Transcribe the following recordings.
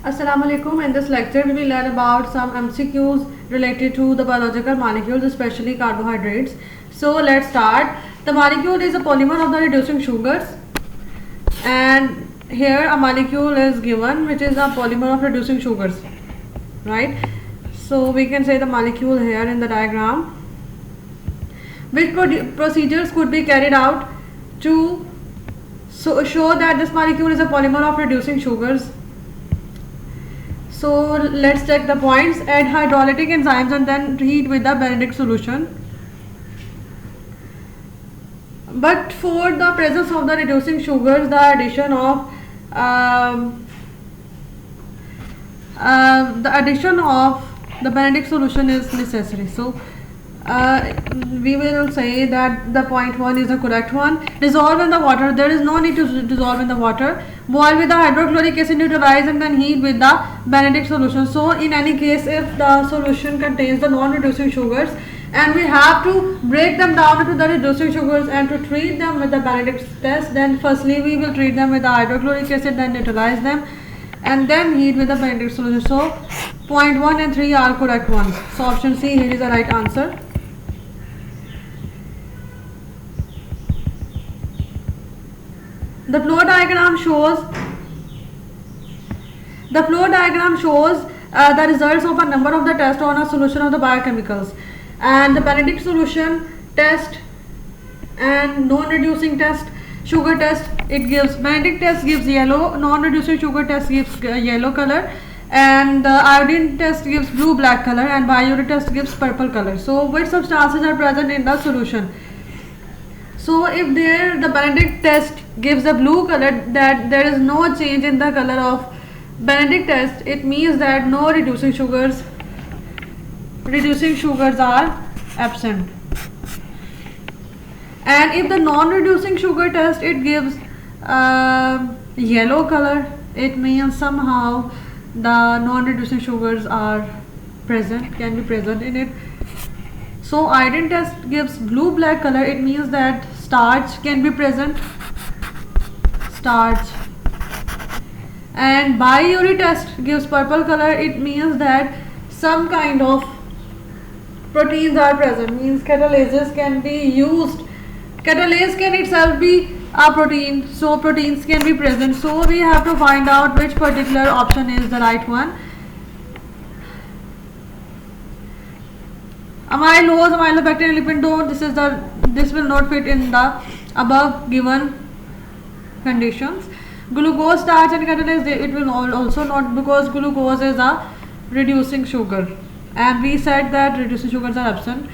Assalamu alaikum. In this lecture, we will learn about some MCQs related to the biological molecules, especially carbohydrates. So let's start. The molecule is a polymer of the reducing sugars, and here a molecule is given which is a polymer of reducing sugars, right? So we can say the molecule here in the diagram. Which procedures could be carried out to show that this molecule is a polymer of reducing sugars? So let's check the points. Add hydrolytic enzymes and then treat with the Benedict solution. But for the presence of the reducing sugars, the addition of the Benedict solution is necessary. So we will say that the point 1 is the correct one. Dissolve in the water. There is no need to dissolve in the water. Boil with the hydrochloric acid, neutralize and then heat with the Benedict solution. So in any case, if the solution contains the non-reducing sugars and we have to break them down into the reducing sugars and to treat them with the Benedict test, then firstly we will treat them with the hydrochloric acid, then neutralize them and then heat with the Benedict solution. So point 1 and 3 are correct ones. So option C here is the right answer. The flow diagram shows the results of a number of the tests on a solution of the biochemicals, and the Benedict solution test and non-reducing test, sugar test, it gives Benedict test gives yellow, non-reducing sugar test gives yellow color, and the iodine test gives blue black color, and biuret test gives purple color. So which substances are present in the solution? So if the Benedict test gives a blue color, that there is no change in the color of Benedict test, it means that no reducing sugars are absent. And if the non-reducing sugar test, it gives yellow color, it means somehow the non-reducing sugars are present, can be present in it. So iodine test gives blue black color, it means that starch can be present, and biuret test gives purple color, it means that some kind of proteins are present, means catalases can be used. Catalase can itself be a protein, so proteins can be present. So we have to find out which particular option is the right one. Amylose, amylobacterial lipidome, this will not fit in the above given conditions. Glucose, starch and catalase, it will also not, because glucose is a reducing sugar and we said that reducing sugars are absent.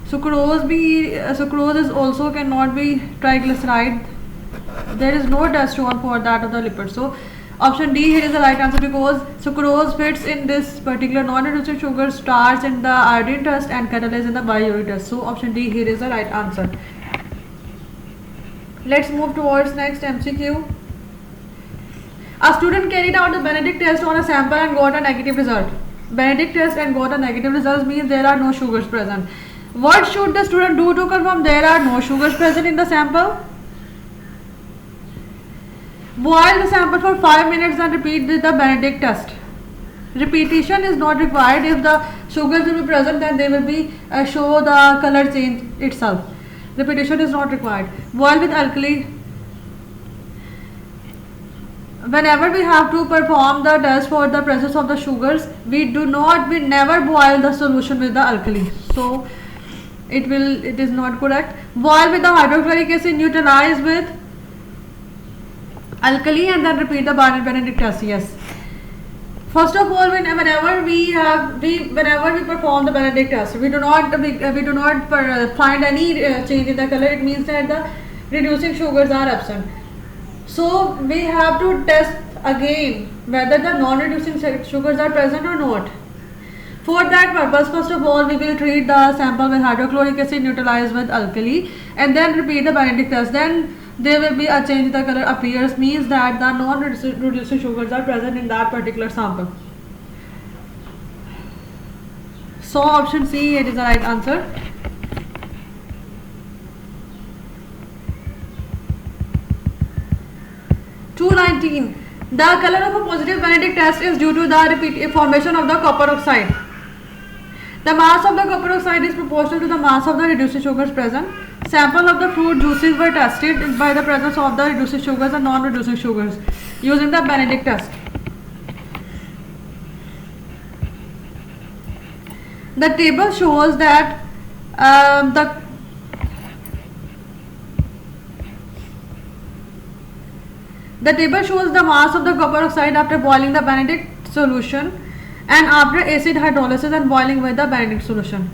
Sucrose is also cannot be triglyceride, there is no test shown for that of the lipid. So option D here is the right answer, because sucrose fits in this particular non-reducing sugar, starch in the iodine test and catalase in the biuret test. So option D here is the right answer. Let's move towards next MCQ. A student carried out the Benedict test on a sample and got a negative result. Benedict test and got a negative result means there are no sugars present. What should the student do to confirm there are no sugars present in the sample? Boil the sample for 5 minutes and repeat with the Benedict test. Repetition is not required. If the sugars will be present, then they will be show the color change itself. Repetition is not required. Boil with alkali. Whenever we have to perform the test for the presence of the sugars, we never boil the solution with the alkali. So it is not correct. Boil with the hydrochloric acid, neutralize with alkali and then repeat the Benedict test. Yes. First of all, whenever we perform the Benedict test, we do not find any change in the color. It means that the reducing sugars are absent. So we have to test again whether the non-reducing sugars are present or not. For that purpose, first of all, we will treat the sample with hydrochloric acid, neutralize with alkali, and then repeat the Benedict test. Then there will be a change in the color appears, means that the non-reducing sugars are present in that particular sample. So option C, it is the right answer. 219. The color of a positive Benedict test is due to the formation of the copper oxide. The mass of the copper oxide is proportional to the mass of the reduced sugars present. Sample of the fruit juices were tested by the presence of the reduced sugars and non-reducing sugars using the Benedict test. The table shows that the table shows the mass of the copper oxide after boiling the Benedict solution and after acid hydrolysis and boiling with the Benedict solution.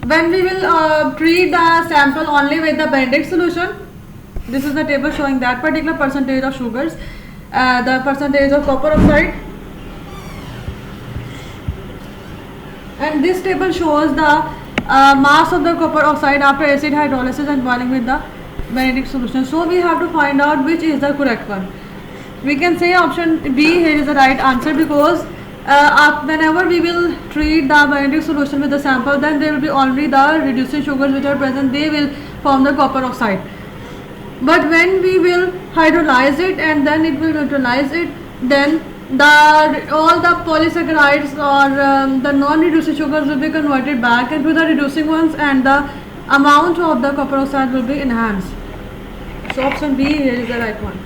When we will treat the sample only with the Benedict solution, this is the table showing that particular percentage of sugars, the percentage of copper oxide, and this table shows the mass of the copper oxide after acid hydrolysis and boiling with the Benedict solution. So we have to find out which is the correct one. We can say option B here is the right answer, because whenever we will treat the Benedict solution with the sample, then there will be only the reducing sugars which are present, they will form the copper oxide. But when we will hydrolyze it and then it will neutralize it, then all the polysaccharides or the non-reducing sugars will be converted back into the reducing ones, and the amount of the copper oxide will be enhanced. So option B here is the right one.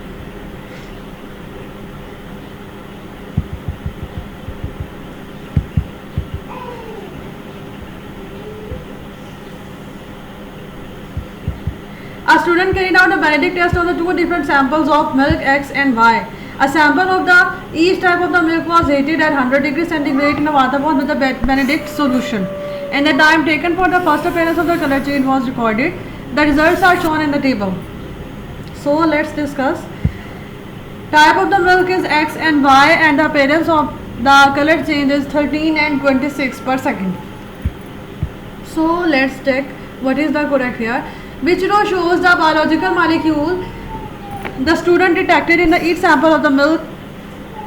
A student carried out a Benedict test on the two different samples of milk X and Y. A sample of each type of the milk was heated at 100 degrees centigrade in a water pot with the Benedict solution, and the time taken for the first appearance of the color change was recorded. The results are shown in the table. So let's discuss. Type of the milk is X and Y, and the appearance of the color change is 13 and 26 per second. So let's check what is the correct here. Which row shows the biological molecule the student detected in each sample of the milk,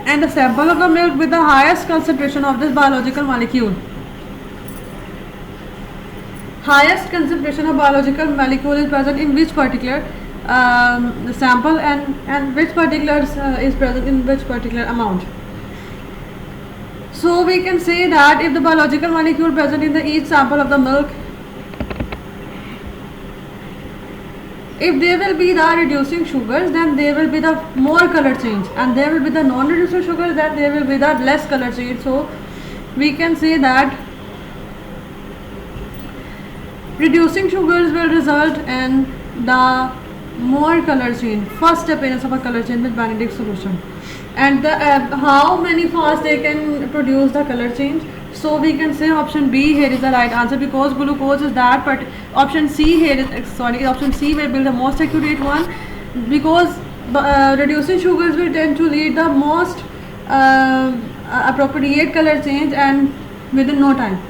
and the sample of the milk with the highest concentration of this biological molecule. Highest concentration of biological molecule is present in which particular sample, and which particular is present in which particular amount. So we can say that if the biological molecule present in each sample of the milk, if there will be the reducing sugars, then there will be the more color change, and there will be the non-reducing sugars, then there will be the less color change. So we can say that reducing sugars will result in the more color change, first appearance of a color change with Benedict solution, and how many fast they can produce the color change. So we can say option B here is the right answer, because glucose is that, but option C here is option C will be the most accurate one, because reducing sugars will tend to lead the most appropriate color change and within no time.